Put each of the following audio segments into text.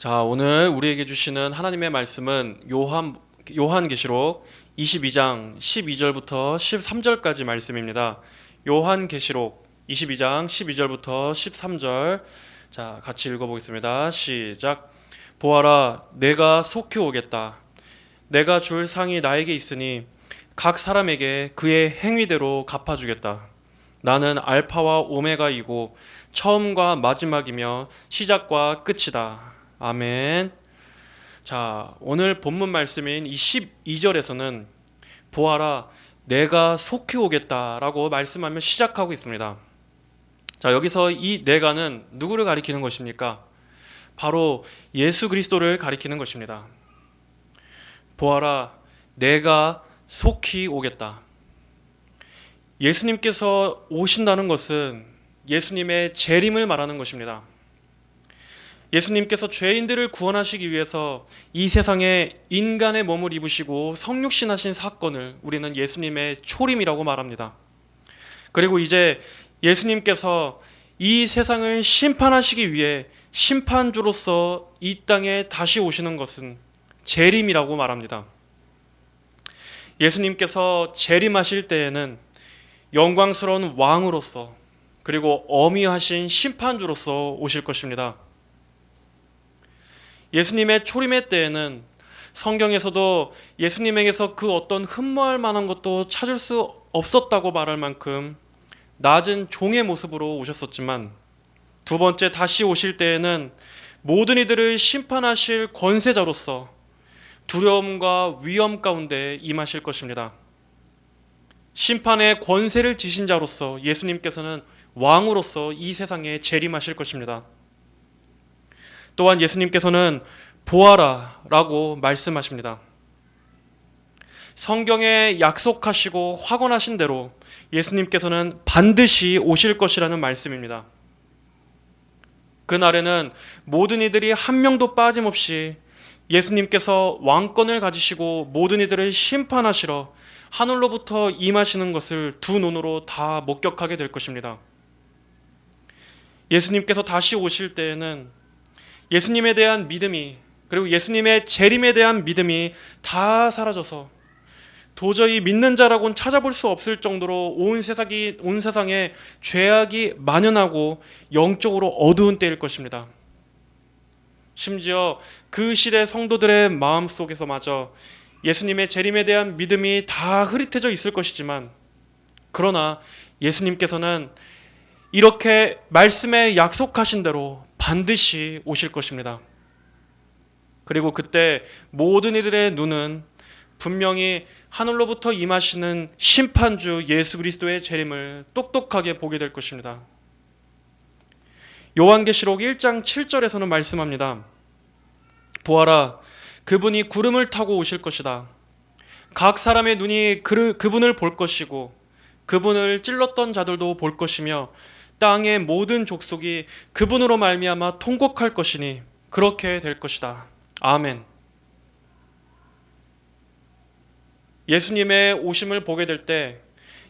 자, 오늘 우리에게 주시는 하나님의 말씀은 요한계시록 22장 12절부터 13절까지 말씀입니다. 요한계시록 22장 12절부터 13절. 자, 같이 읽어보겠습니다. 시작. 보아라, 내가 속히 오겠다. 내가 줄 상이 나에게 있으니 각 사람에게 그의 행위대로 갚아주겠다. 나는 알파와 오메가이고 처음과 마지막이며 시작과 끝이다. 아멘. 자, 오늘 본문 말씀인 이 12절에서는 보아라, 내가 속히 오겠다라고 말씀하며 시작하고 있습니다. 자, 여기서 이 내가는 누구를 가리키는 것입니까? 바로 예수 그리스도를 가리키는 것입니다. 보아라, 내가 속히 오겠다. 예수님께서 오신다는 것은 예수님의 재림을 말하는 것입니다. 예수님께서 죄인들을 구원하시기 위해서 이 세상에 인간의 몸을 입으시고 성육신하신 사건을 우리는 예수님의 초림이라고 말합니다. 그리고 이제 예수님께서 이 세상을 심판하시기 위해 심판주로서 이 땅에 다시 오시는 것은 재림이라고 말합니다. 예수님께서 재림하실 때에는 영광스러운 왕으로서 그리고 어미하신 심판주로서 오실 것입니다. 예수님의 초림의 때에는 성경에서도 예수님에게서 그 어떤 흠모할 만한 것도 찾을 수 없었다고 말할 만큼 낮은 종의 모습으로 오셨었지만, 두 번째 다시 오실 때에는 모든 이들을 심판하실 권세자로서 두려움과 위험 가운데 임하실 것입니다. 심판의 권세를 지신 자로서 예수님께서는 왕으로서 이 세상에 재림하실 것입니다. 또한 예수님께서는 보아라 라고 말씀하십니다. 성경에 약속하시고 확언하신 대로 예수님께서는 반드시 오실 것이라는 말씀입니다. 그날에는 모든 이들이 한 명도 빠짐없이 예수님께서 왕권을 가지시고 모든 이들을 심판하시러 하늘로부터 임하시는 것을 두 눈으로 다 목격하게 될 것입니다. 예수님께서 다시 오실 때에는 예수님에 대한 믿음이, 그리고 예수님의 재림에 대한 믿음이 다 사라져서 도저히 믿는 자라고는 찾아볼 수 없을 정도로 온 세상에 죄악이 만연하고 영적으로 어두운 때일 것입니다. 심지어 그 시대 성도들의 마음속에서마저 예수님의 재림에 대한 믿음이 다 흐릿해져 있을 것이지만, 그러나 예수님께서는 이렇게 말씀에 약속하신 대로 반드시 오실 것입니다. 그리고 그때 모든 이들의 눈은 분명히 하늘로부터 임하시는 심판주 예수 그리스도의 재림을 똑똑하게 보게 될 것입니다. 요한계시록 1장 7절에서는 말씀합니다. 보아라, 그분이 구름을 타고 오실 것이다. 각 사람의 눈이 그분을 볼 것이고 그분을 찔렀던 자들도 볼 것이며 땅의 모든 족속이 그분으로 말미암아 통곡할 것이니 그렇게 될 것이다. 아멘. 예수님의 오심을 보게 될 때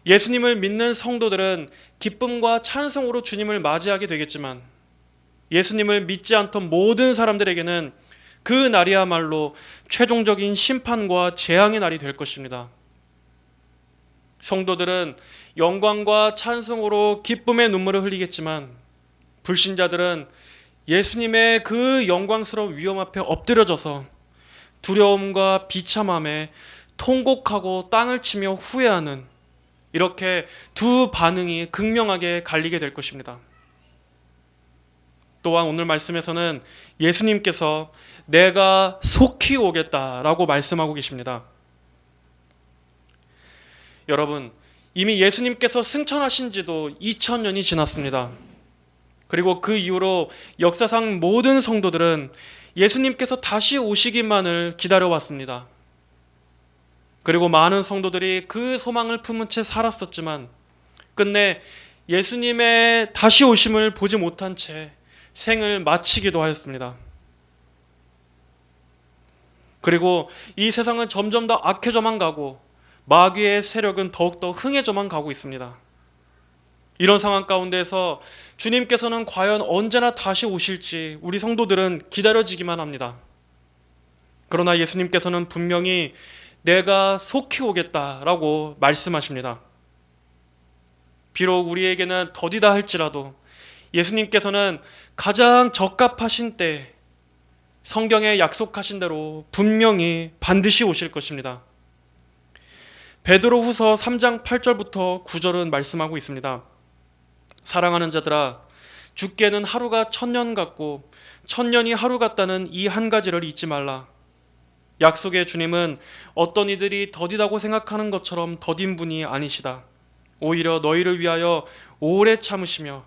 예수님을 믿는 성도들은 기쁨과 찬송으로 주님을 맞이하게 되겠지만, 예수님을 믿지 않던 모든 사람들에게는 그 날이야말로 최종적인 심판과 재앙의 날이 될 것입니다. 성도들은 영광과 찬송으로 기쁨의 눈물을 흘리겠지만, 불신자들은 예수님의 그 영광스러운 위엄 앞에 엎드려져서 두려움과 비참함에 통곡하고 땅을 치며 후회하는, 이렇게 두 반응이 극명하게 갈리게 될 것입니다. 또한 오늘 말씀에서는 예수님께서 내가 속히 오겠다라고 말씀하고 계십니다. 여러분, 이미 예수님께서 승천하신 지도 2000년이 지났습니다. 그리고 그 이후로 역사상 모든 성도들은 예수님께서 다시 오시기만을 기다려왔습니다. 그리고 많은 성도들이 그 소망을 품은 채 살았었지만 끝내 예수님의 다시 오심을 보지 못한 채 생을 마치기도 하였습니다. 그리고 이 세상은 점점 더 악해져만 가고 마귀의 세력은 더욱더 흥해져만 가고 있습니다. 이런 상황 가운데에서 주님께서는 과연 언제나 다시 오실지 우리 성도들은 기다려지기만 합니다. 그러나 예수님께서는 분명히 내가 속히 오겠다라고 말씀하십니다. 비록 우리에게는 더디다 할지라도 예수님께서는 가장 적합하신 때 성경에 약속하신 대로 분명히 반드시 오실 것입니다. 베드로후서 3장 8절부터 9절은 말씀하고 있습니다. 사랑하는 자들아, 주께는 하루가 1000년 같고 1000년이 하루 같다는 이 한 가지를 잊지 말라. 약속의 주님은 어떤 이들이 더디다고 생각하는 것처럼 더딘 분이 아니시다. 오히려 너희를 위하여 오래 참으시며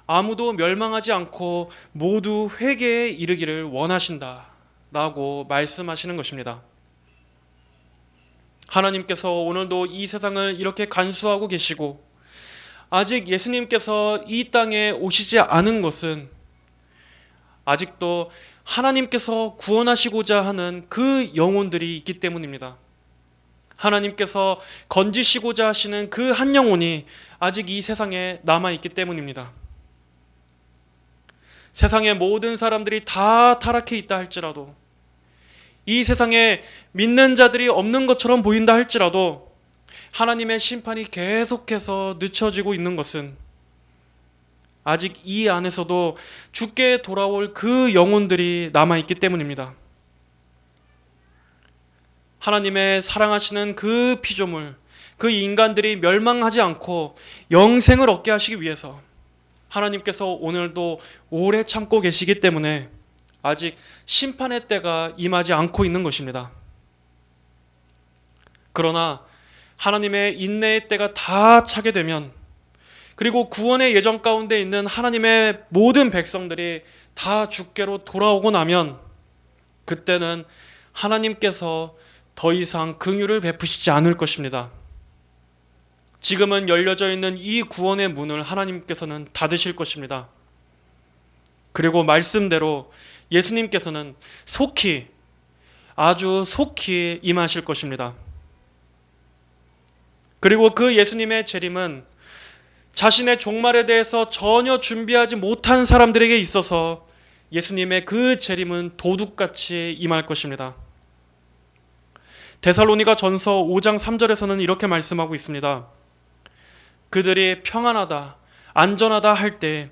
아무도 멸망하지 않고 모두 회개에 이르기를 원하신다 라고 말씀하시는 것입니다. 하나님께서 오늘도 이 세상을 이렇게 간수하고 계시고 아직 예수님께서 이 땅에 오시지 않은 것은 아직도 하나님께서 구원하시고자 하는 그 영혼들이 있기 때문입니다. 하나님께서 건지시고자 하시는 그 한 영혼이 아직 이 세상에 남아있기 때문입니다. 세상의 모든 사람들이 다 타락해 있다 할지라도, 이 세상에 믿는 자들이 없는 것처럼 보인다 할지라도 하나님의 심판이 계속해서 늦춰지고 있는 것은 아직 이 안에서도 주께 돌아올 그 영혼들이 남아있기 때문입니다. 하나님의 사랑하시는 그 피조물, 그 인간들이 멸망하지 않고 영생을 얻게 하시기 위해서 하나님께서 오늘도 오래 참고 계시기 때문에 아직 심판의 때가 임하지 않고 있는 것입니다. 그러나 하나님의 인내의 때가 다 차게 되면, 그리고 구원의 예정 가운데 있는 하나님의 모든 백성들이 다 주께로 돌아오고 나면 그때는 하나님께서 더 이상 긍휼을 베푸시지 않을 것입니다. 지금은 열려져 있는 이 구원의 문을 하나님께서는 닫으실 것입니다. 그리고 말씀대로 예수님께서는 속히, 아주 속히 임하실 것입니다. 그리고 그 예수님의 재림은 자신의 종말에 대해서 전혀 준비하지 못한 사람들에게 있어서 예수님의 그 재림은 도둑같이 임할 것입니다. 데살로니가 전서 5장 3절에서는 이렇게 말씀하고 있습니다. 그들이 평안하다, 안전하다 할 때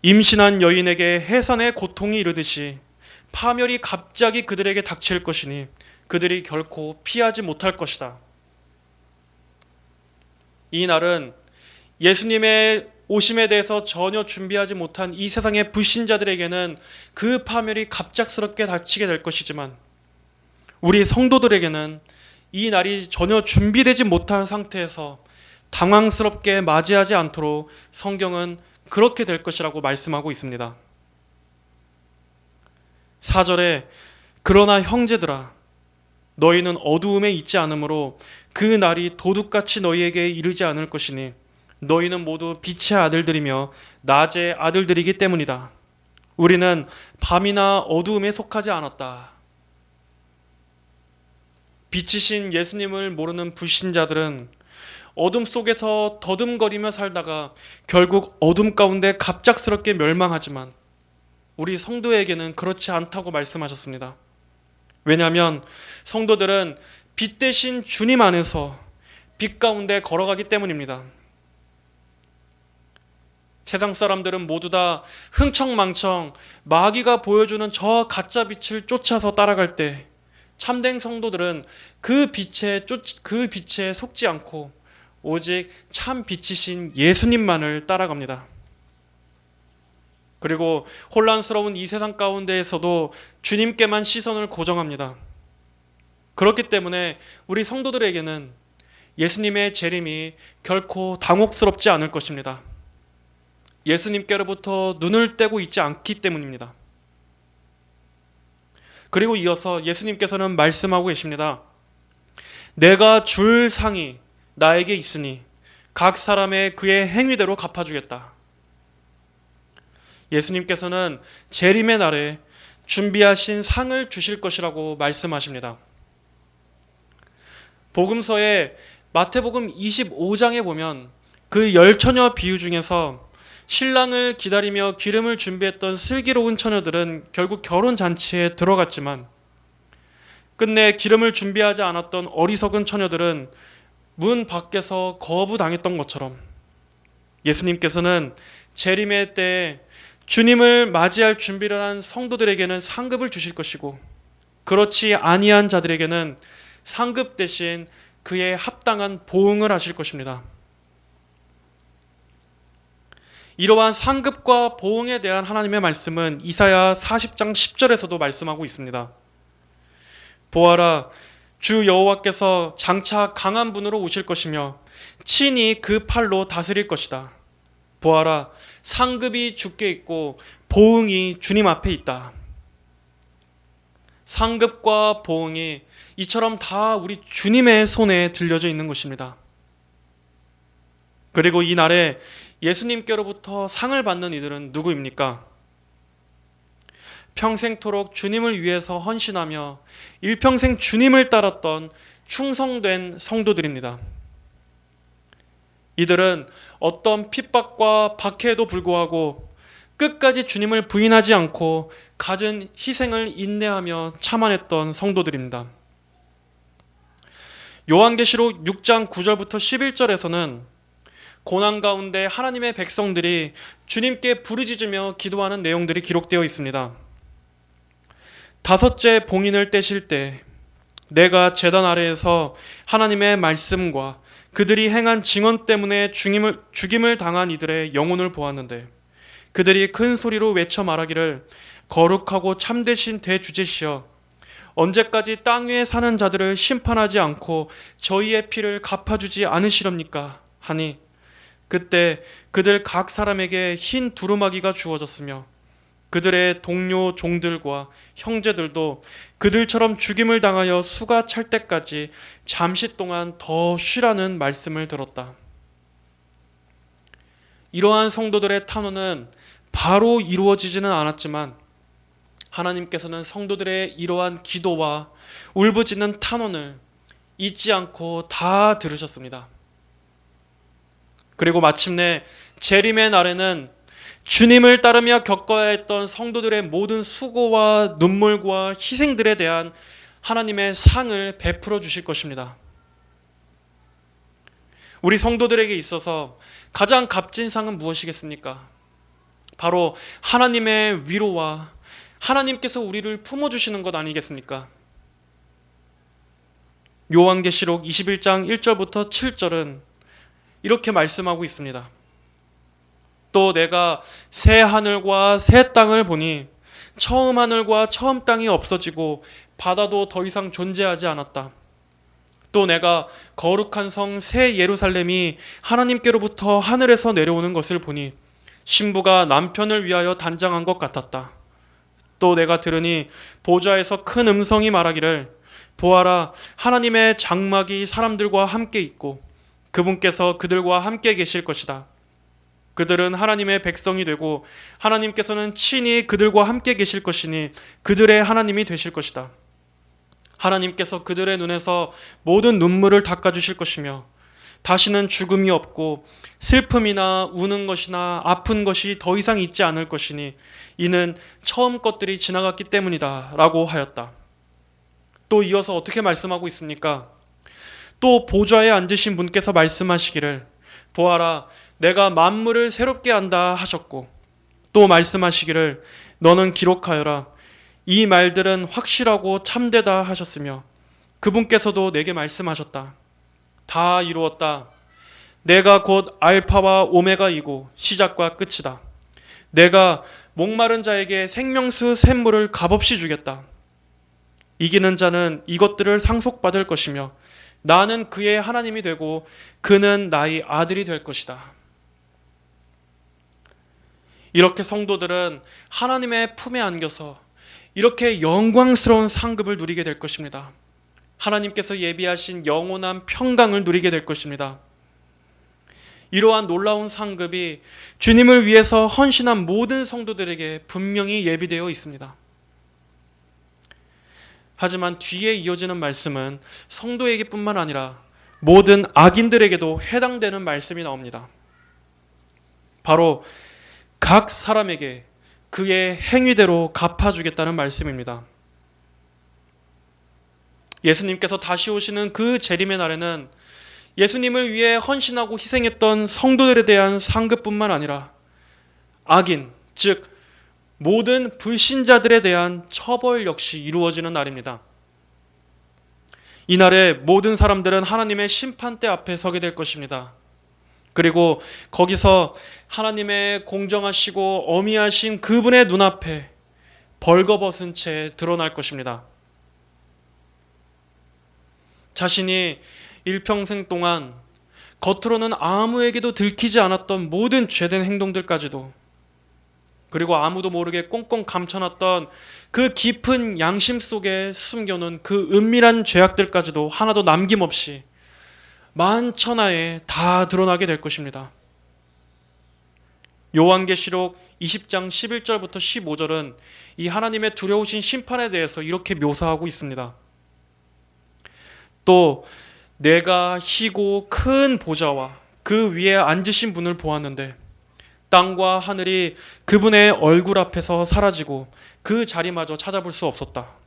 임신한 여인에게 해산의 고통이 이르듯이 파멸이 갑자기 그들에게 닥칠 것이니 그들이 결코 피하지 못할 것이다. 이 날은 예수님의 오심에 대해서 전혀 준비하지 못한 이 세상의 불신자들에게는 그 파멸이 갑작스럽게 닥치게 될 것이지만, 우리 성도들에게는 이 날이 전혀 준비되지 못한 상태에서 당황스럽게 맞이하지 않도록 성경은 그렇게 될 것이라고 말씀하고 있습니다. 4절에 그러나 형제들아, 너희는 어두움에 있지 않으므로 그 날이 도둑같이 너희에게 이르지 않을 것이니 너희는 모두 빛의 아들들이며 낮의 아들들이기 때문이다. 우리는 밤이나 어두움에 속하지 않았다. 빛이신 예수님을 모르는 불신자들은 어둠 속에서 더듬거리며 살다가 결국 어둠 가운데 갑작스럽게 멸망하지만 우리 성도에게는 그렇지 않다고 말씀하셨습니다. 왜냐하면 성도들은 빛 대신 주님 안에서 빛 가운데 걸어가기 때문입니다. 세상 사람들은 모두 다 흥청망청 마귀가 보여주는 저 가짜 빛을 쫓아서 따라갈 때, 참된 성도들은 그 빛에 속지 않고 오직 참 빛이신 예수님만을 따라갑니다. 그리고 혼란스러운 이 세상 가운데에서도 주님께만 시선을 고정합니다. 그렇기 때문에 우리 성도들에게는 예수님의 재림이 결코 당혹스럽지 않을 것입니다. 예수님께로부터 눈을 떼고 있지 않기 때문입니다. 그리고 이어서 예수님께서는 말씀하고 계십니다. 내가 줄 상이 나에게 있으니 각 사람의 그의 행위대로 갚아주겠다. 예수님께서는 재림의 날에 준비하신 상을 주실 것이라고 말씀하십니다. 복음서에 마태복음 25장에 보면 그 열 처녀 비유 중에서 신랑을 기다리며 기름을 준비했던 슬기로운 처녀들은 결국 결혼 잔치에 들어갔지만 끝내 기름을 준비하지 않았던 어리석은 처녀들은 문 밖에서 거부당했던 것처럼 예수님께서는 재림의 때에 주님을 맞이할 준비를 한 성도들에게는 상급을 주실 것이고 그렇지 아니한 자들에게는 상급 대신 그에 합당한 보응을 하실 것입니다. 이러한 상급과 보응에 대한 하나님의 말씀은 이사야 40장 10절에서도 말씀하고 있습니다. 보아라, 주 여호와께서 장차 강한 분으로 오실 것이며 친히 그 팔로 다스릴 것이다. 보아라, 상급이 주께 있고 보응이 주님 앞에 있다. 상급과 보응이 이처럼 다 우리 주님의 손에 들려져 있는 것입니다. 그리고 이 날에 예수님께로부터 상을 받는 이들은 누구입니까? 평생토록 주님을 위해서 헌신하며 일평생 주님을 따랐던 충성된 성도들입니다. 이들은 어떤 핍박과 박해에도 불구하고 끝까지 주님을 부인하지 않고 갖은 희생을 인내하며 참아냈던 성도들입니다. 요한계시록 6장 9절부터 11절에서는 고난 가운데 하나님의 백성들이 주님께 부르짖으며 기도하는 내용들이 기록되어 있습니다. 다섯째 봉인을 떼실 때 내가 제단 아래에서 하나님의 말씀과 그들이 행한 증언 때문에 죽임을 당한 이들의 영혼을 보았는데 그들이 큰 소리로 외쳐 말하기를 거룩하고 참되신 대주제시여 언제까지 땅 위에 사는 자들을 심판하지 않고 저희의 피를 갚아주지 않으시렵니까? 하니 그때 그들 각 사람에게 흰 두루마기가 주어졌으며 그들의 동료 종들과 형제들도 그들처럼 죽임을 당하여 수가 찰 때까지 잠시 동안 더 쉬라는 말씀을 들었다. 이러한 성도들의 탄원은 바로 이루어지지는 않았지만 하나님께서는 성도들의 이러한 기도와 울부짖는 탄원을 잊지 않고 다 들으셨습니다. 그리고 마침내 재림의 날에는 주님을 따르며 겪어야 했던 성도들의 모든 수고와 눈물과 희생들에 대한 하나님의 상을 베풀어 주실 것입니다. 우리 성도들에게 있어서 가장 값진 상은 무엇이겠습니까? 바로 하나님의 위로와 하나님께서 우리를 품어주시는 것 아니겠습니까? 요한계시록 21장 1절부터 7절은 이렇게 말씀하고 있습니다. 또 내가 새 하늘과 새 땅을 보니 처음 하늘과 처음 땅이 없어지고 바다도 더 이상 존재하지 않았다. 또 내가 거룩한 성 새 예루살렘이 하나님께로부터 하늘에서 내려오는 것을 보니 신부가 남편을 위하여 단장한 것 같았다. 또 내가 들으니 보좌에서 큰 음성이 말하기를 보아라, 하나님의 장막이 사람들과 함께 있고 그분께서 그들과 함께 계실 것이다. 그들은 하나님의 백성이 되고 하나님께서는 친히 그들과 함께 계실 것이니 그들의 하나님이 되실 것이다. 하나님께서 그들의 눈에서 모든 눈물을 닦아주실 것이며 다시는 죽음이 없고 슬픔이나 우는 것이나 아픈 것이 더 이상 있지 않을 것이니 이는 처음 것들이 지나갔기 때문이다 라고 하였다. 또 이어서 어떻게 말씀하고 있습니까? 또 보좌에 앉으신 분께서 말씀하시기를 보아라, 내가 만물을 새롭게 한다 하셨고 또 말씀하시기를 너는 기록하여라. 이 말들은 확실하고 참되다 하셨으며 그분께서도 내게 말씀하셨다. 다 이루었다. 내가 곧 알파와 오메가이고 시작과 끝이다. 내가 목마른 자에게 생명수 샘물을 값없이 주겠다. 이기는 자는 이것들을 상속받을 것이며 나는 그의 하나님이 되고 그는 나의 아들이 될 것이다. 이렇게 성도들은 하나님의 품에 안겨서 이렇게 영광스러운 상급을 누리게 될 것입니다. 하나님께서 예비하신 영원한 평강을 누리게 될 것입니다. 이러한 놀라운 상급이 주님을 위해서 헌신한 모든 성도들에게 분명히 예비되어 있습니다. 하지만 뒤에 이어지는 말씀은 성도에게뿐만 아니라 모든 악인들에게도 해당되는 말씀이 나옵니다. 바로 각 사람에게 그의 행위대로 갚아주겠다는 말씀입니다. 예수님께서 다시 오시는 그 재림의 날에는 예수님을 위해 헌신하고 희생했던 성도들에 대한 상급뿐만 아니라 악인, 즉 모든 불신자들에 대한 처벌 역시 이루어지는 날입니다. 이날에 모든 사람들은 하나님의 심판대 앞에 서게 될 것입니다. 그리고 거기서 하나님의 공정하시고 어미하신 그분의 눈앞에 벌거벗은 채 드러날 것입니다. 자신이 일평생 동안 겉으로는 아무에게도 들키지 않았던 모든 죄된 행동들까지도, 그리고 아무도 모르게 꽁꽁 감춰놨던 그 깊은 양심 속에 숨겨놓은 그 은밀한 죄악들까지도 하나도 남김없이 만천하에 다 드러나게 될 것입니다. 요한계시록 20장 11절부터 15절은 이 하나님의 두려우신 심판에 대해서 이렇게 묘사하고 있습니다. 또 내가 희고 큰 보좌와 그 위에 앉으신 분을 보았는데 땅과 하늘이 그분의 얼굴 앞에서 사라지고 그 자리마저 찾아볼 수 없었다.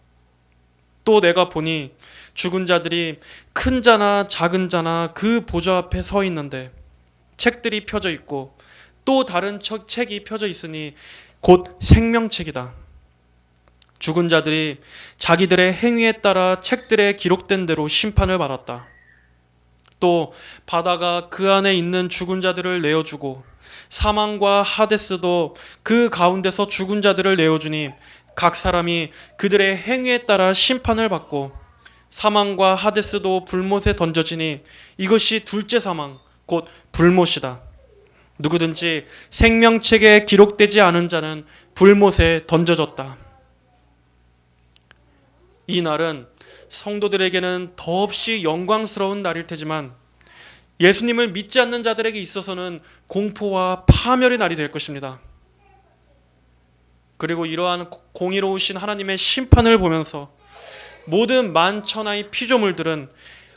또 내가 보니 죽은 자들이 큰 자나 작은 자나 그 보좌 앞에 서 있는데 책들이 펴져 있고 또 다른 책이 펴져 있으니 곧 생명책이다. 죽은 자들이 자기들의 행위에 따라 책들에 기록된 대로 심판을 받았다. 또 바다가 그 안에 있는 죽은 자들을 내어주고 사망과 하데스도 그 가운데서 죽은 자들을 내어주니 각 사람이 그들의 행위에 따라 심판을 받고 사망과 하데스도 불못에 던져지니 이것이 둘째 사망 곧 불못이다. 누구든지 생명책에 기록되지 않은 자는 불못에 던져졌다. 이 날은 성도들에게는 더없이 영광스러운 날일 테지만 예수님을 믿지 않는 자들에게 있어서는 공포와 파멸의 날이 될 것입니다. 그리고 이러한 공의로우신 하나님의 심판을 보면서 모든 만천하의 피조물들은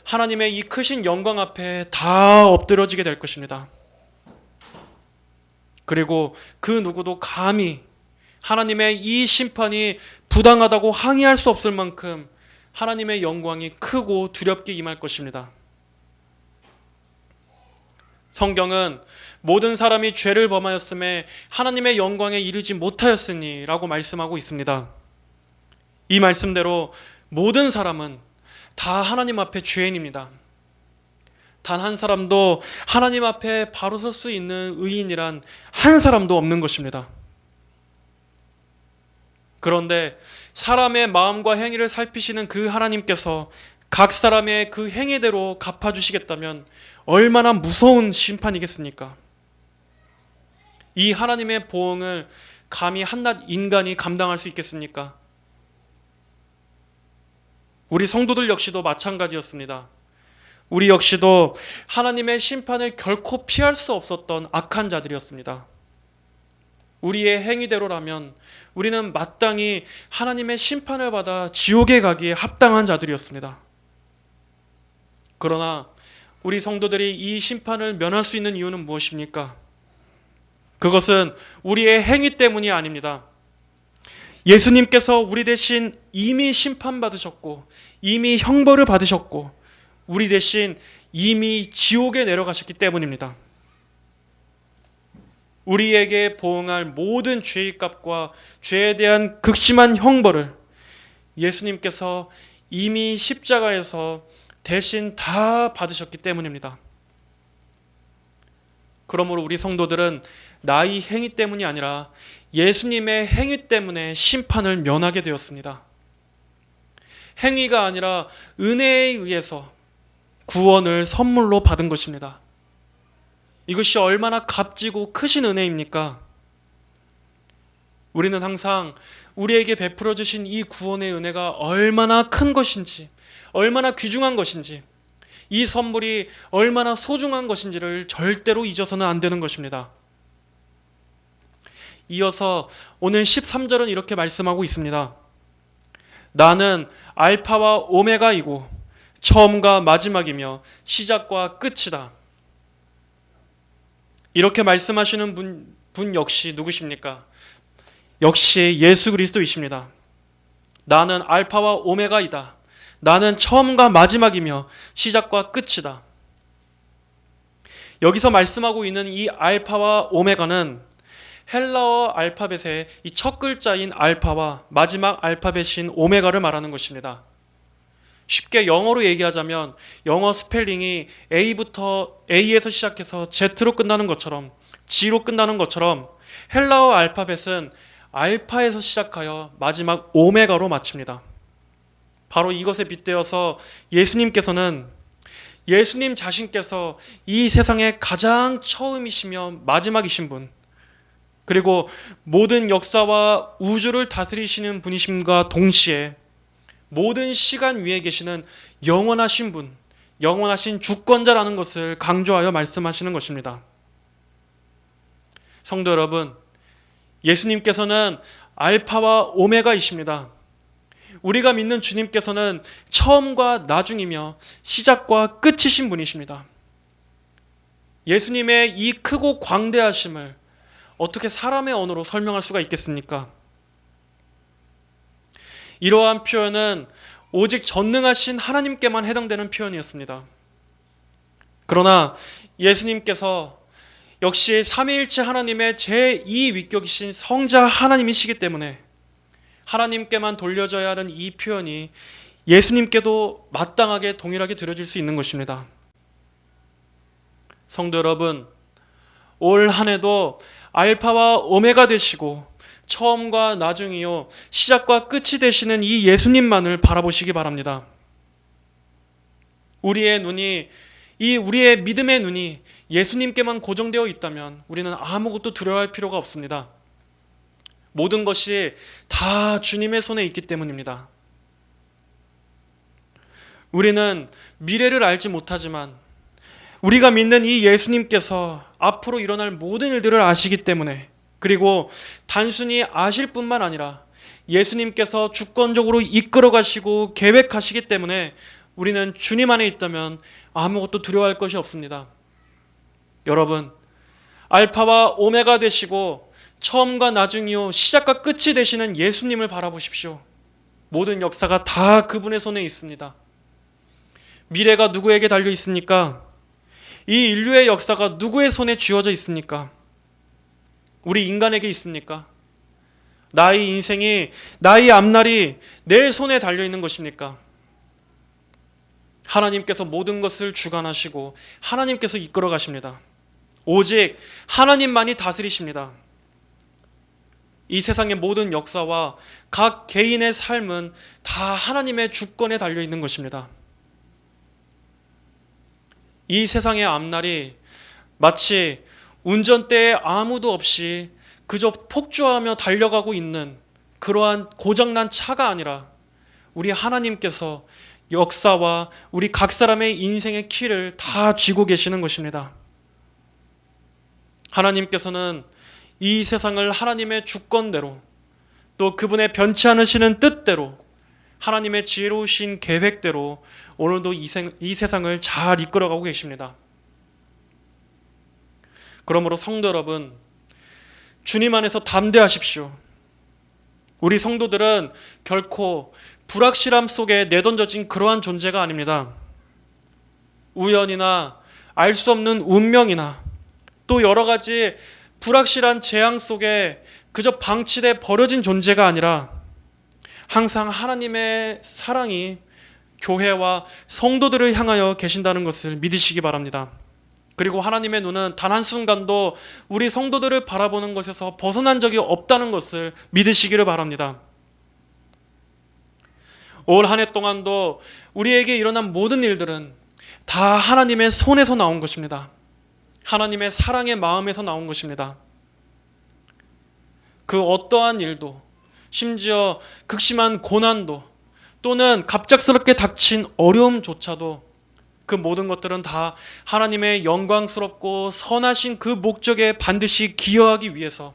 하나님의 이 크신 영광 앞에 다 엎드려지게 될 것입니다. 그리고 그 누구도 감히 하나님의 이 심판이 부당하다고 항의할 수 없을 만큼 하나님의 영광이 크고 두렵게 임할 것입니다. 성경은 모든 사람이 죄를 범하였음에 하나님의 영광에 이르지 못하였으니 라고 말씀하고 있습니다. 이 말씀대로 모든 사람은 다 하나님 앞에 죄인입니다. 단 한 사람도 하나님 앞에 바로 설 수 있는 의인이란 한 사람도 없는 것입니다. 그런데 사람의 마음과 행위를 살피시는 그 하나님께서 각 사람의 그 행위대로 갚아주시겠다면 얼마나 무서운 심판이겠습니까? 이 하나님의 보응을 감히 한낱 인간이 감당할 수 있겠습니까? 우리 성도들 역시도 마찬가지였습니다. 우리 역시도 하나님의 심판을 결코 피할 수 없었던 악한 자들이었습니다. 우리의 행위대로라면 우리는 마땅히 하나님의 심판을 받아 지옥에 가기에 합당한 자들이었습니다. 그러나 우리 성도들이 이 심판을 면할 수 있는 이유는 무엇입니까? 그것은 우리의 행위 때문이 아닙니다. 예수님께서 우리 대신 이미 심판받으셨고 이미 형벌을 받으셨고 우리 대신 이미 지옥에 내려가셨기 때문입니다. 우리에게 보응할 모든 죄의 값과 죄에 대한 극심한 형벌을 예수님께서 이미 십자가에서 대신 다 받으셨기 때문입니다. 그러므로 우리 성도들은 나의 행위 때문이 아니라 예수님의 행위 때문에 심판을 면하게 되었습니다. 행위가 아니라 은혜에 의해서 구원을 선물로 받은 것입니다. 이것이 얼마나 값지고 크신 은혜입니까? 우리는 항상 우리에게 베풀어 주신 이 구원의 은혜가 얼마나 큰 것인지, 얼마나 귀중한 것인지, 이 선물이 얼마나 소중한 것인지를 절대로 잊어서는 안 되는 것입니다. 이어서 오늘 13절은 이렇게 말씀하고 있습니다. 나는 알파와 오메가이고 처음과 마지막이며 시작과 끝이다. 이렇게 말씀하시는 분 역시 누구십니까? 역시 예수 그리스도이십니다. 나는 알파와 오메가이다. 나는 처음과 마지막이며 시작과 끝이다. 여기서 말씀하고 있는 이 알파와 오메가는 헬라어 알파벳의 이 첫 글자인 알파와 마지막 알파벳인 오메가를 말하는 것입니다. 쉽게 영어로 얘기하자면 영어 스펠링이 A에서 시작해서 Z로 끝나는 것처럼, G로 끝나는 것처럼 헬라어 알파벳은 알파에서 시작하여 마지막 오메가로 마칩니다. 바로 이것에 빗대어서 예수님 자신께서 이 세상의 가장 처음이시며 마지막이신 분, 그리고 모든 역사와 우주를 다스리시는 분이심과 동시에 모든 시간 위에 계시는 영원하신 분, 영원하신 주권자라는 것을 강조하여 말씀하시는 것입니다. 성도 여러분, 예수님께서는 알파와 오메가이십니다. 우리가 믿는 주님께서는 처음과 나중이며 시작과 끝이신 분이십니다. 예수님의 이 크고 광대하심을 어떻게 사람의 언어로 설명할 수가 있겠습니까? 이러한 표현은 오직 전능하신 하나님께만 해당되는 표현이었습니다. 그러나 예수님께서 역시 삼위일체 하나님의 제2위격이신 성자 하나님이시기 때문에 하나님께만 돌려져야 하는 이 표현이 예수님께도 마땅하게 동일하게 들어질 수 있는 것입니다. 성도 여러분, 올 한 해도 알파와 오메가 되시고 처음과 나중이요 시작과 끝이 되시는 이 예수님만을 바라보시기 바랍니다. 우리의 믿음의 눈이 예수님께만 고정되어 있다면 우리는 아무것도 두려워할 필요가 없습니다. 모든 것이 다 주님의 손에 있기 때문입니다. 우리는 미래를 알지 못하지만 우리가 믿는 이 예수님께서 앞으로 일어날 모든 일들을 아시기 때문에, 그리고 단순히 아실 뿐만 아니라 예수님께서 주권적으로 이끌어 가시고 계획하시기 때문에 우리는 주님 안에 있다면 아무것도 두려워할 것이 없습니다. 여러분, 알파와 오메가 되시고 처음과 나중이요 시작과 끝이 되시는 예수님을 바라보십시오. 모든 역사가 다 그분의 손에 있습니다. 미래가 누구에게 달려 있습니까? 이 인류의 역사가 누구의 손에 쥐어져 있습니까? 우리 인간에게 있습니까? 나의 인생이, 나의 앞날이 내 손에 달려 있는 것입니까? 하나님께서 모든 것을 주관하시고 하나님께서 이끌어 가십니다. 오직 하나님만이 다스리십니다. 이 세상의 모든 역사와 각 개인의 삶은 다 하나님의 주권에 달려 있는 것입니다. 이 세상의 앞날이 마치 운전대에 아무도 없이 그저 폭주하며 달려가고 있는 그러한 고장난 차가 아니라 우리 하나님께서 역사와 우리 각 사람의 인생의 키를 다 쥐고 계시는 것입니다. 하나님께서는 이 세상을 하나님의 주권대로, 또 그분의 변치 않으시는 뜻대로, 하나님의 지혜로우신 계획대로 오늘도 이 세상을 잘 이끌어가고 계십니다. 그러므로 성도 여러분, 주님 안에서 담대하십시오. 우리 성도들은 결코 불확실함 속에 내던져진 그러한 존재가 아닙니다. 우연이나 알 수 없는 운명이나 또 여러 가지 불확실한 재앙 속에 그저 방치돼 버려진 존재가 아니라 항상 하나님의 사랑이 교회와 성도들을 향하여 계신다는 것을 믿으시기 바랍니다. 그리고 하나님의 눈은 단 한순간도 우리 성도들을 바라보는 것에서 벗어난 적이 없다는 것을 믿으시기를 바랍니다. 올 한 해 동안도 우리에게 일어난 모든 일들은 다 하나님의 손에서 나온 것입니다. 하나님의 사랑의 마음에서 나온 것입니다. 그 어떠한 일도, 심지어 극심한 고난도, 또는 갑작스럽게 닥친 어려움조차도 그 모든 것들은 다 하나님의 영광스럽고 선하신 그 목적에 반드시 기여하기 위해서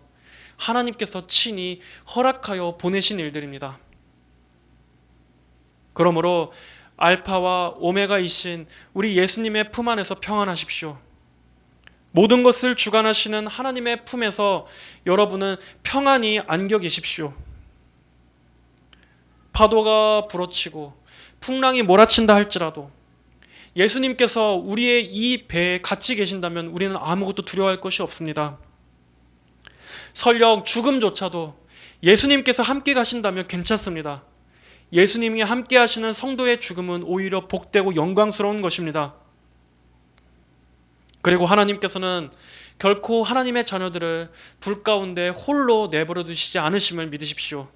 하나님께서 친히 허락하여 보내신 일들입니다. 그러므로 알파와 오메가이신 우리 예수님의 품 안에서 평안하십시오. 모든 것을 주관하시는 하나님의 품에서 여러분은 평안히 안겨 계십시오. 파도가 불어치고 풍랑이 몰아친다 할지라도 예수님께서 우리의 이 배에 같이 계신다면 우리는 아무것도 두려워할 것이 없습니다. 설령 죽음조차도 예수님께서 함께 가신다면 괜찮습니다. 예수님이 함께 하시는 성도의 죽음은 오히려 복되고 영광스러운 것입니다. 그리고 하나님께서는 결코 하나님의 자녀들을 불 가운데 홀로 내버려 두시지 않으심을 믿으십시오.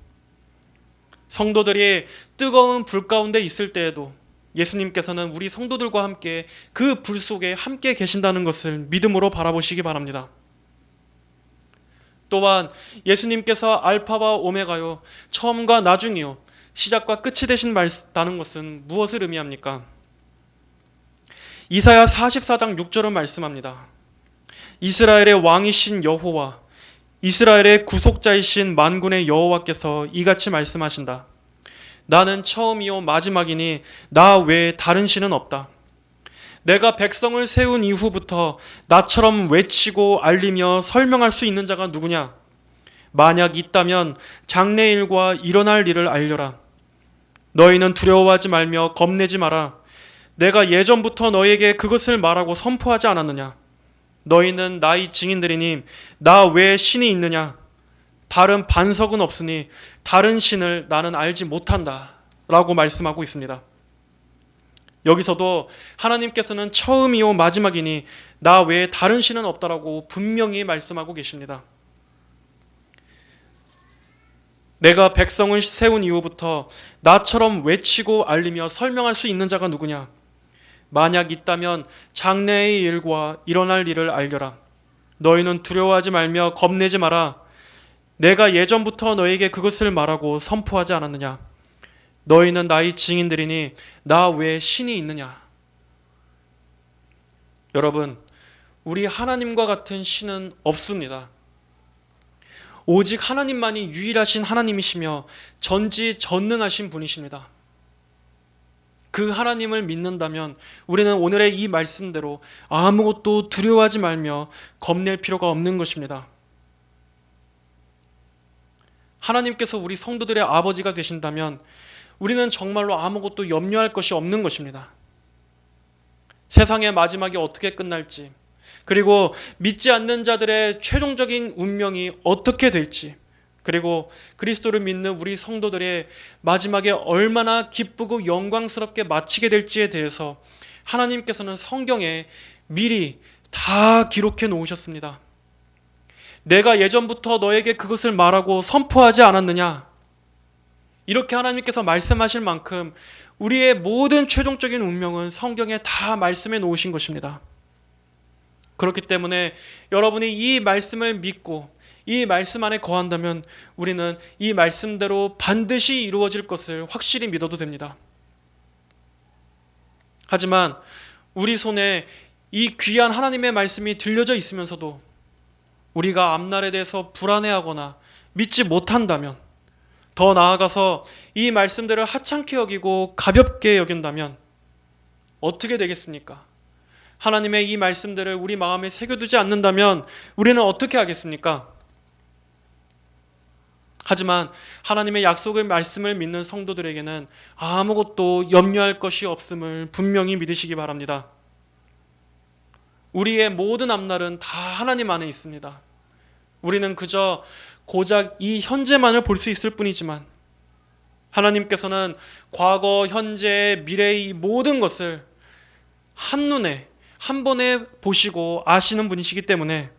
성도들이 뜨거운 불 가운데 있을 때에도 예수님께서는 우리 성도들과 함께 그 불 속에 함께 계신다는 것을 믿음으로 바라보시기 바랍니다. 또한 예수님께서 알파와 오메가요, 처음과 나중이요, 시작과 끝이 되신다는 것은 무엇을 의미합니까? 이사야 44장 6절은 말씀합니다. 이스라엘의 왕이신 여호와, 이스라엘의 구속자이신 만군의 여호와께서 이같이 말씀하신다. 나는 처음이요 마지막이니 나 외에 다른 신은 없다. 내가 백성을 세운 이후부터 나처럼 외치고 알리며 설명할 수 있는 자가 누구냐? 만약 있다면 장래일과 일어날 일을 알려라. 너희는 두려워하지 말며 겁내지 마라. 내가 예전부터 너희에게 그것을 말하고 선포하지 않았느냐? 너희는 나의 증인들이니 나 외에 신이 있느냐? 다른 반석은 없으니 다른 신을 나는 알지 못한다 라고 말씀하고 있습니다. 여기서도 하나님께서는 처음이요 마지막이니 나 외에 다른 신은 없다라고 분명히 말씀하고 계십니다. 내가 백성을 세운 이후부터 나처럼 외치고 알리며 설명할 수 있는 자가 누구냐? 만약 있다면 장래의 일과 일어날 일을 알려라. 너희는 두려워하지 말며 겁내지 마라. 내가 예전부터 너에게 그것을 말하고 선포하지 않았느냐? 너희는 나의 증인들이니 나 외에 신이 있느냐? 여러분, 우리 하나님과 같은 신은 없습니다. 오직 하나님만이 유일하신 하나님이시며 전지전능하신 분이십니다. 그 하나님을 믿는다면 우리는 오늘의 이 말씀대로 아무것도 두려워하지 말며 겁낼 필요가 없는 것입니다. 하나님께서 우리 성도들의 아버지가 되신다면 우리는 정말로 아무것도 염려할 것이 없는 것입니다. 세상의 마지막이 어떻게 끝날지, 그리고 믿지 않는 자들의 최종적인 운명이 어떻게 될지, 그리고 그리스도를 믿는 우리 성도들의 마지막에 얼마나 기쁘고 영광스럽게 마치게 될지에 대해서 하나님께서는 성경에 미리 다 기록해 놓으셨습니다. 내가 예전부터 너에게 그것을 말하고 선포하지 않았느냐? 이렇게 하나님께서 말씀하실 만큼 우리의 모든 최종적인 운명은 성경에 다 말씀해 놓으신 것입니다. 그렇기 때문에 여러분이 이 말씀을 믿고 이 말씀 안에 거한다면 우리는 이 말씀대로 반드시 이루어질 것을 확실히 믿어도 됩니다. 하지만 우리 손에 이 귀한 하나님의 말씀이 들려져 있으면서도 우리가 앞날에 대해서 불안해하거나 믿지 못한다면, 더 나아가서 이 말씀들을 하찮게 여기고 가볍게 여긴다면 어떻게 되겠습니까? 하나님의 이 말씀들을 우리 마음에 새겨두지 않는다면 우리는 어떻게 하겠습니까? 하지만 하나님의 약속의 말씀을 믿는 성도들에게는 아무것도 염려할 것이 없음을 분명히 믿으시기 바랍니다. 우리의 모든 앞날은 다 하나님 안에 있습니다. 우리는 그저 고작 이 현재만을 볼 수 있을 뿐이지만 하나님께서는 과거, 현재, 미래의 모든 것을 한눈에 한 번에 보시고 아시는 분이시기 때문에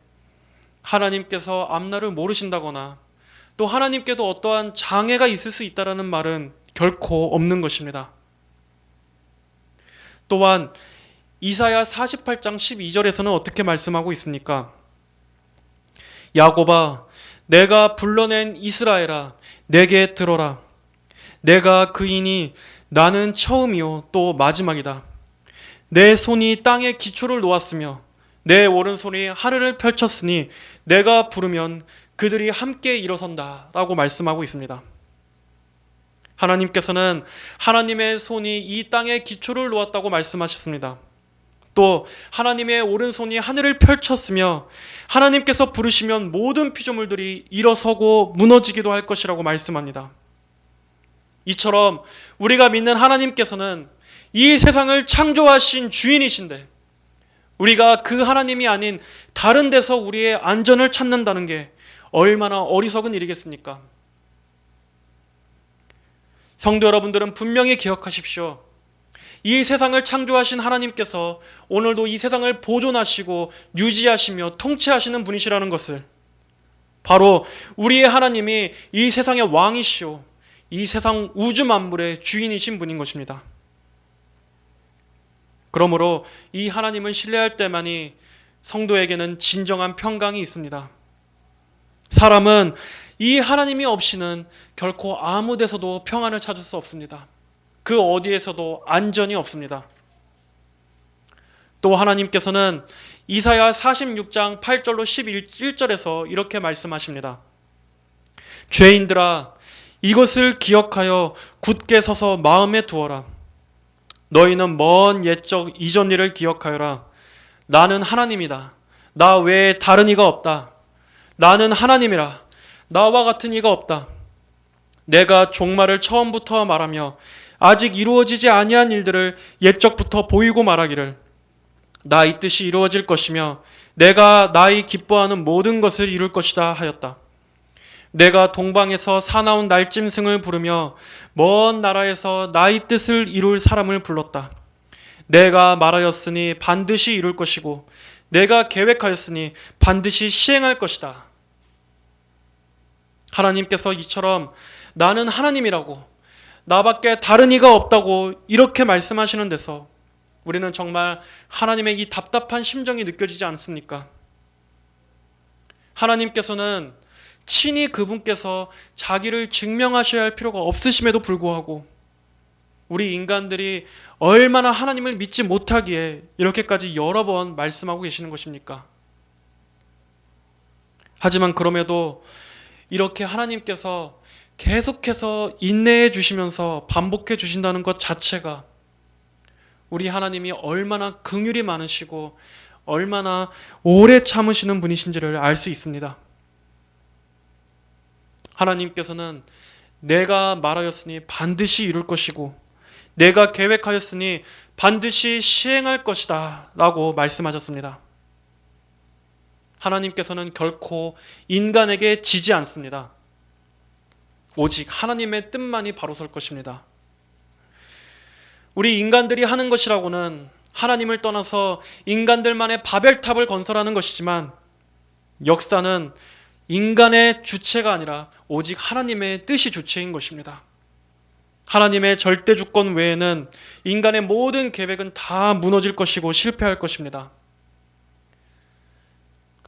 하나님께서 앞날을 모르신다거나 또 하나님께도 어떠한 장애가 있을 수 있다는 말은 결코 없는 것입니다. 또한 이사야 48장 12절에서는 어떻게 말씀하고 있습니까? 야곱아, 내가 불러낸 이스라엘아, 내게 들어라. 내가 그이니 나는 처음이요 또 마지막이다. 내 손이 땅에 기초를 놓았으며 내 오른손이 하늘을 펼쳤으니 내가 부르면 그들이 함께 일어선다 라고 말씀하고 있습니다. 하나님께서는 하나님의 손이 이 땅에 기초를 놓았다고 말씀하셨습니다. 또 하나님의 오른손이 하늘을 펼쳤으며 하나님께서 부르시면 모든 피조물들이 일어서고 무너지기도 할 것이라고 말씀합니다. 이처럼 우리가 믿는 하나님께서는 이 세상을 창조하신 주인이신데 우리가 그 하나님이 아닌 다른 데서 우리의 안전을 찾는다는 게 얼마나 어리석은 일이겠습니까? 성도 여러분들은 분명히 기억하십시오. 이 세상을 창조하신 하나님께서 오늘도 이 세상을 보존하시고 유지하시며 통치하시는 분이시라는 것을, 바로 우리의 하나님이 이 세상의 왕이시오, 이 세상 우주 만물의 주인이신 분인 것입니다. 그러므로 이 하나님을 신뢰할 때만이 성도에게는 진정한 평강이 있습니다. 사람은 이 하나님이 없이는 결코 아무 데서도 평안을 찾을 수 없습니다. 그 어디에서도 안전이 없습니다. 또 하나님께서는 이사야 46장 8절로 11절에서 이렇게 말씀하십니다. 죄인들아, 이것을 기억하여 굳게 서서 마음에 두어라. 너희는 먼 옛적 이전 일을 기억하여라. 나는 하나님이다. 나 외에 다른 이가 없다. 나는 하나님이라. 나와 같은 이가 없다. 내가 종말을 처음부터 말하며 아직 이루어지지 아니한 일들을 옛적부터 보이고 말하기를 나 이 뜻이 이루어질 것이며 내가 나의 기뻐하는 모든 것을 이룰 것이다 하였다. 내가 동방에서 사나운 날짐승을 부르며 먼 나라에서 나의 뜻을 이룰 사람을 불렀다. 내가 말하였으니 반드시 이룰 것이고 내가 계획하였으니 반드시 시행할 것이다. 하나님께서 이처럼 나는 하나님이라고, 나밖에 다른 이가 없다고 이렇게 말씀하시는 데서 우리는 정말 하나님의 이 답답한 심정이 느껴지지 않습니까? 하나님께서는 친히 그분께서 자기를 증명하셔야 할 필요가 없으심에도 불구하고 우리 인간들이 얼마나 하나님을 믿지 못하기에 이렇게까지 여러 번 말씀하고 계시는 것입니까? 하지만 그럼에도 이렇게 하나님께서 계속해서 인내해 주시면서 반복해 주신다는 것 자체가 우리 하나님이 얼마나 긍휼이 많으시고 얼마나 오래 참으시는 분이신지를 알 수 있습니다. 하나님께서는 내가 말하였으니 반드시 이룰 것이고 내가 계획하였으니 반드시 시행할 것이다 라고 말씀하셨습니다. 하나님께서는 결코 인간에게 지지 않습니다. 오직 하나님의 뜻만이 바로 설 것입니다. 우리 인간들이 하는 것이라고는 하나님을 떠나서 인간들만의 바벨탑을 건설하는 것이지만 역사는 인간의 주체가 아니라 오직 하나님의 뜻이 주체인 것입니다. 하나님의 절대 주권 외에는 인간의 모든 계획은 다 무너질 것이고 실패할 것입니다.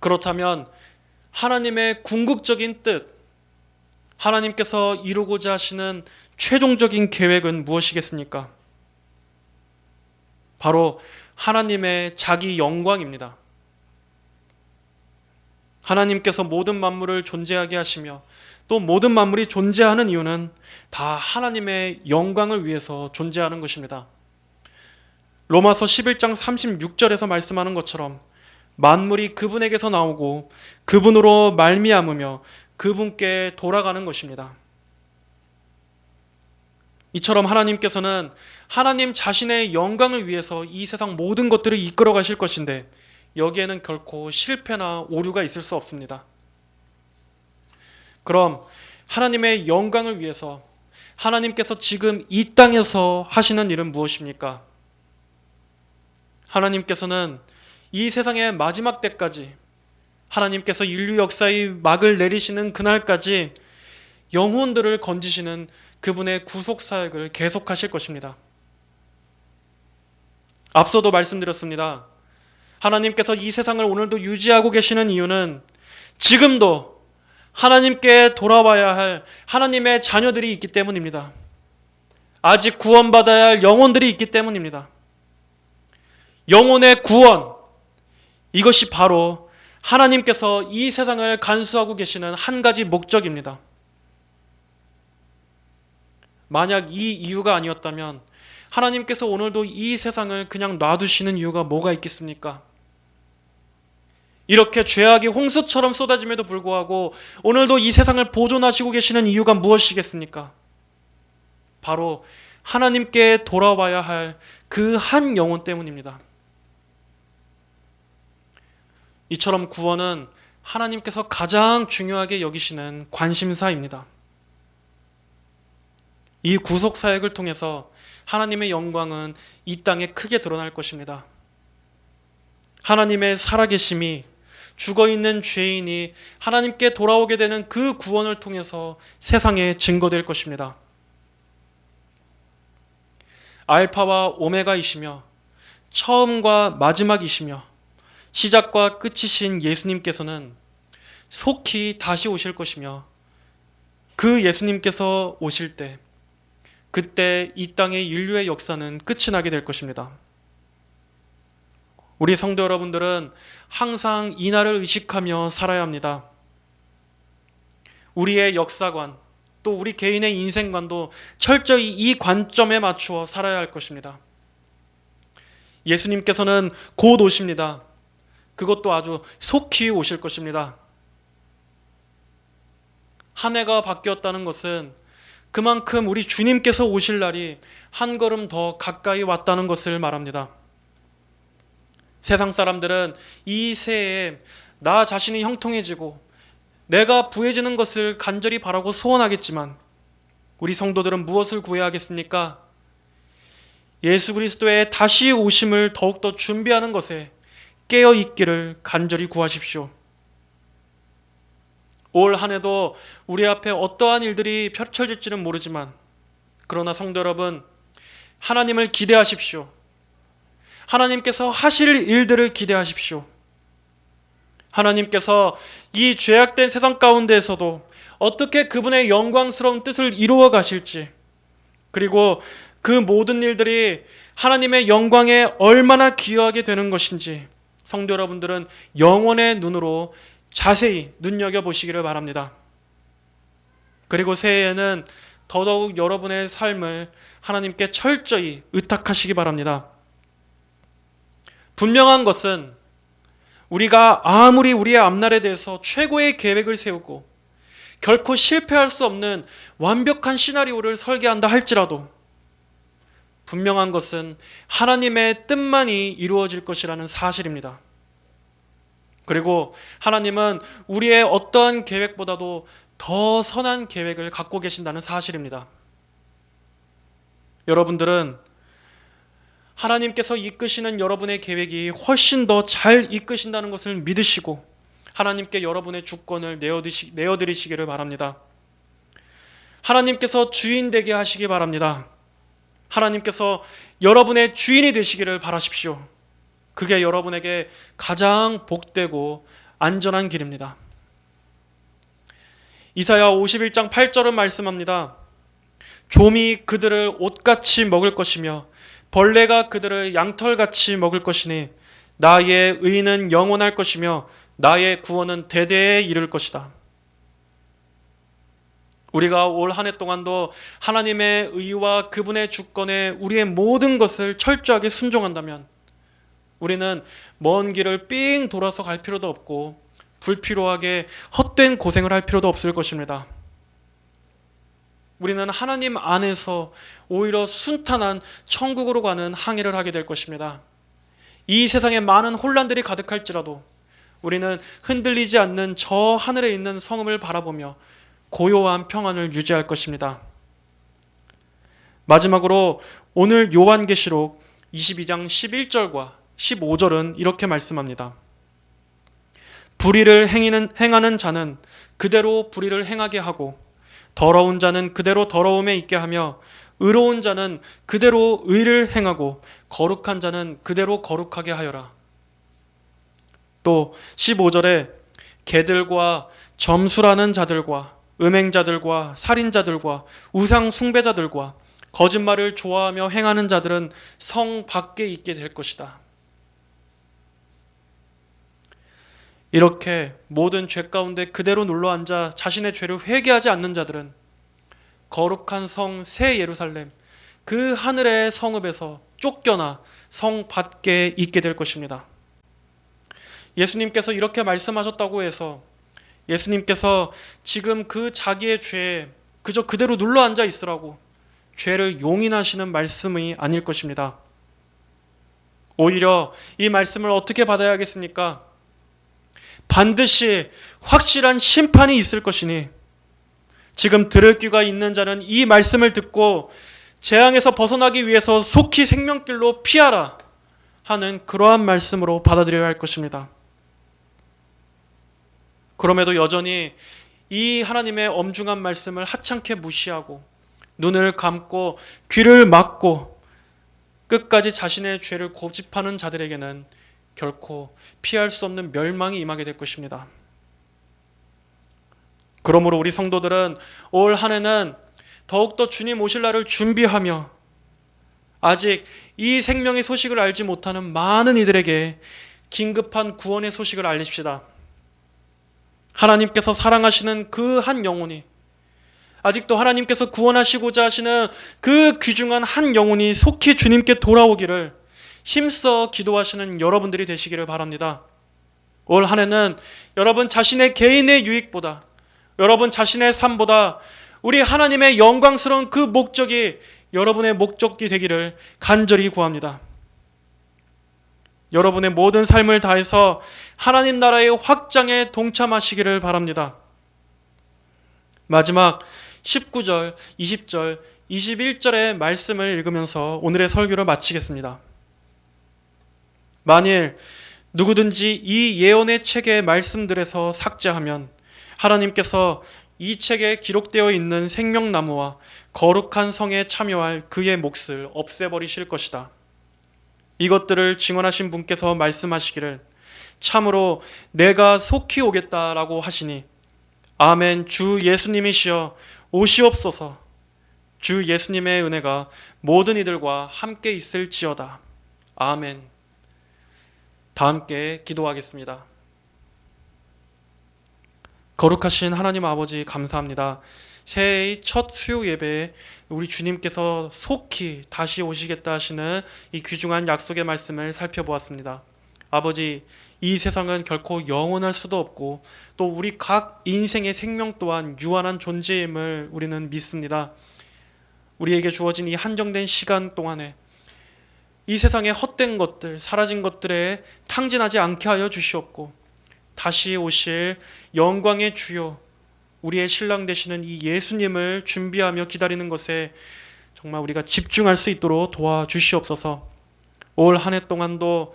그렇다면 하나님의 궁극적인 뜻, 하나님께서 이루고자 하시는 최종적인 계획은 무엇이겠습니까? 바로 하나님의 자기 영광입니다. 하나님께서 모든 만물을 존재하게 하시며 또 모든 만물이 존재하는 이유는 다 하나님의 영광을 위해서 존재하는 것입니다. 로마서 11장 36절에서 말씀하는 것처럼 만물이 그분에게서 나오고 그분으로 말미암으며 그분께 돌아가는 것입니다. 이처럼 하나님께서는 하나님 자신의 영광을 위해서 이 세상 모든 것들을 이끌어 가실 것인데 여기에는 결코 실패나 오류가 있을 수 없습니다. 그럼 하나님의 영광을 위해서 하나님께서 지금 이 땅에서 하시는 일은 무엇입니까? 하나님께서는 이 세상의 마지막 때까지, 하나님께서 인류 역사의 막을 내리시는 그날까지 영혼들을 건지시는 그분의 구속 사역을 계속하실 것입니다. 앞서도 말씀드렸습니다. 하나님께서 이 세상을 오늘도 유지하고 계시는 이유는 지금도 하나님께 돌아와야 할 하나님의 자녀들이 있기 때문입니다. 아직 구원받아야 할 영혼들이 있기 때문입니다. 영혼의 구원, 이것이 바로 하나님께서 이 세상을 간수하고 계시는 한 가지 목적입니다. 만약 이 이유가 아니었다면 하나님께서 오늘도 이 세상을 그냥 놔두시는 이유가 뭐가 있겠습니까? 이렇게 죄악이 홍수처럼 쏟아짐에도 불구하고 오늘도 이 세상을 보존하시고 계시는 이유가 무엇이겠습니까? 바로 하나님께 돌아와야 할 그 한 영혼 때문입니다. 이처럼 구원은 하나님께서 가장 중요하게 여기시는 관심사입니다. 이 구속 사역을 통해서 하나님의 영광은 이 땅에 크게 드러날 것입니다. 하나님의 살아계심이 죽어있는 죄인이 하나님께 돌아오게 되는 그 구원을 통해서 세상에 증거될 것입니다. 알파와 오메가이시며 처음과 마지막이시며 시작과 끝이신 예수님께서는 속히 다시 오실 것이며 그 예수님께서 오실 때 그때 이 땅의 인류의 역사는 끝이 나게 될 것입니다. 우리 성도 여러분들은 항상 이날을 의식하며 살아야 합니다. 우리의 역사관, 또 우리 개인의 인생관도 철저히 이 관점에 맞추어 살아야 할 것입니다. 예수님께서는 곧 오십니다. 그것도 아주 속히 오실 것입니다. 한 해가 바뀌었다는 것은 그만큼 우리 주님께서 오실 날이 한 걸음 더 가까이 왔다는 것을 말합니다. 세상 사람들은 이 새해에 나 자신이 형통해지고 내가 부해지는 것을 간절히 바라고 소원하겠지만 우리 성도들은 무엇을 구해야 하겠습니까? 예수 그리스도의 다시 오심을 더욱더 준비하는 것에 깨어 있기를 간절히 구하십시오. 올 한 해도 우리 앞에 어떠한 일들이 펼쳐질지는 모르지만 그러나 성도 여러분, 하나님을 기대하십시오. 하나님께서 하실 일들을 기대하십시오. 하나님께서 이 죄악된 세상 가운데에서도 어떻게 그분의 영광스러운 뜻을 이루어 가실지, 그리고 그 모든 일들이 하나님의 영광에 얼마나 기여하게 되는 것인지 성도 여러분들은 영혼의 눈으로 자세히 눈여겨보시기를 바랍니다. 그리고 새해에는 더더욱 여러분의 삶을 하나님께 철저히 의탁하시기 바랍니다. 분명한 것은 우리가 아무리 우리의 앞날에 대해서 최고의 계획을 세우고 결코 실패할 수 없는 완벽한 시나리오를 설계한다 할지라도 분명한 것은 하나님의 뜻만이 이루어질 것이라는 사실입니다. 그리고 하나님은 우리의 어떠한 계획보다도 더 선한 계획을 갖고 계신다는 사실입니다. 여러분들은 하나님께서 이끄시는 여러분의 계획이 훨씬 더 잘 이끄신다는 것을 믿으시고 하나님께 여러분의 주권을 내어드리시기를 바랍니다. 하나님께서 주인 되게 하시기 바랍니다. 하나님께서 여러분의 주인이 되시기를 바라십시오. 그게 여러분에게 가장 복되고 안전한 길입니다. 이사야 51장 8절은 말씀합니다. 좀이 그들을 옷같이 먹을 것이며 벌레가 그들을 양털같이 먹을 것이니 나의 의는 영원할 것이며 나의 구원은 대대에 이를 것이다. 우리가 올 한 해 동안도 하나님의 의와 그분의 주권에 우리의 모든 것을 철저하게 순종한다면 우리는 먼 길을 삥 돌아서 갈 필요도 없고 불필요하게 헛된 고생을 할 필요도 없을 것입니다. 우리는 하나님 안에서 오히려 순탄한 천국으로 가는 항해를 하게 될 것입니다. 이 세상에 많은 혼란들이 가득할지라도 우리는 흔들리지 않는 저 하늘에 있는 성읍을 바라보며 고요한 평안을 유지할 것입니다. 마지막으로 오늘 요한계시록 22장 11절과 15절은 이렇게 말씀합니다. 불의를 행하는 자는 그대로 불의를 행하게 하고 더러운 자는 그대로 더러움에 있게 하며 의로운 자는 그대로 의를 행하고 거룩한 자는 그대로 거룩하게 하여라. 또 15절에 개들과 점술하는 자들과 음행자들과 살인자들과 우상 숭배자들과 거짓말을 좋아하며 행하는 자들은 성 밖에 있게 될 것이다. 이렇게 모든 죄 가운데 그대로 눌러앉아 자신의 죄를 회개하지 않는 자들은 거룩한 성 새 예루살렘, 그 하늘의 성읍에서 쫓겨나 성 밖에 있게 될 것입니다. 예수님께서 이렇게 말씀하셨다고 해서 예수님께서 지금 그 자기의 죄에 그저 그대로 눌러 앉아 있으라고 죄를 용인하시는 말씀이 아닐 것입니다. 오히려 이 말씀을 어떻게 받아야겠습니까? 반드시 확실한 심판이 있을 것이니 지금 들을 귀가 있는 자는 이 말씀을 듣고 재앙에서 벗어나기 위해서 속히 생명길로 피하라 하는 그러한 말씀으로 받아들여야 할 것입니다. 그럼에도 여전히 이 하나님의 엄중한 말씀을 하찮게 무시하고 눈을 감고 귀를 막고 끝까지 자신의 죄를 고집하는 자들에게는 결코 피할 수 없는 멸망이 임하게 될 것입니다. 그러므로 우리 성도들은 올 한 해는 더욱더 주님 오실 날을 준비하며 아직 이 생명의 소식을 알지 못하는 많은 이들에게 긴급한 구원의 소식을 알립시다. 하나님께서 사랑하시는 그 한 영혼이 아직도 하나님께서 구원하시고자 하시는 그 귀중한 한 영혼이 속히 주님께 돌아오기를 힘써 기도하시는 여러분들이 되시기를 바랍니다. 올 한 해는 여러분 자신의 개인의 유익보다 여러분 자신의 삶보다 우리 하나님의 영광스러운 그 목적이 여러분의 목적이 되기를 간절히 구합니다. 여러분의 모든 삶을 다해서 하나님 나라의 확장에 동참하시기를 바랍니다. 마지막 19절, 20절, 21절의 말씀을 읽으면서 오늘의 설교를 마치겠습니다. 만일 누구든지 이 예언의 책의 말씀들에서 삭제하면 하나님께서 이 책에 기록되어 있는 생명나무와 거룩한 성에 참여할 그의 몫을 없애버리실 것이다. 이것들을 증언하신 분께서 말씀하시기를 참으로 내가 속히 오겠다라고 하시니 아멘. 주 예수님이시여 오시옵소서. 주 예수님의 은혜가 모든 이들과 함께 있을지어다. 아멘. 다 함께 기도하겠습니다. 거룩하신 하나님 아버지 감사합니다. 새해의 첫 수요 예배에 우리 주님께서 속히 다시 오시겠다 하시는 이 귀중한 약속의 말씀을 살펴보았습니다. 아버지, 이 세상은 결코 영원할 수도 없고 또 우리 각 인생의 생명 또한 유한한 존재임을 우리는 믿습니다. 우리에게 주어진 이 한정된 시간 동안에 이 세상의 헛된 것들, 사라진 것들에 탕진하지 않게 하여 주시옵고 다시 오실 영광의 주요 우리의 신랑 되시는 이 예수님을 준비하며 기다리는 것에 정말 우리가 집중할 수 있도록 도와주시옵소서. 올 한 해 동안도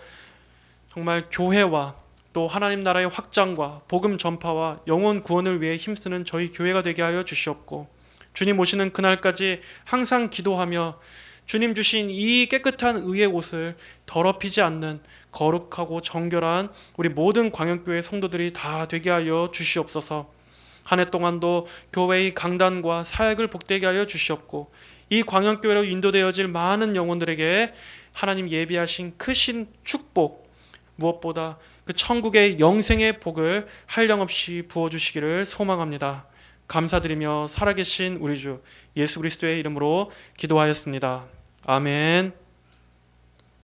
정말 교회와 또 하나님 나라의 확장과 복음 전파와 영혼 구원을 위해 힘쓰는 저희 교회가 되게 하여 주시옵고 주님 오시는 그날까지 항상 기도하며 주님 주신 이 깨끗한 의의 옷을 더럽히지 않는 거룩하고 정결한 우리 모든 광역교회 성도들이 다 되게 하여 주시옵소서. 한 해 동안도 교회의 강단과 사역을 복되게 하여 주시옵고 이 광역교회로 인도되어질 많은 영혼들에게 하나님 예비하신 크신 축복 무엇보다 그 천국의 영생의 복을 한량없이 부어주시기를 소망합니다. 감사드리며 살아계신 우리 주 예수 그리스도의 이름으로 기도하였습니다. 아멘.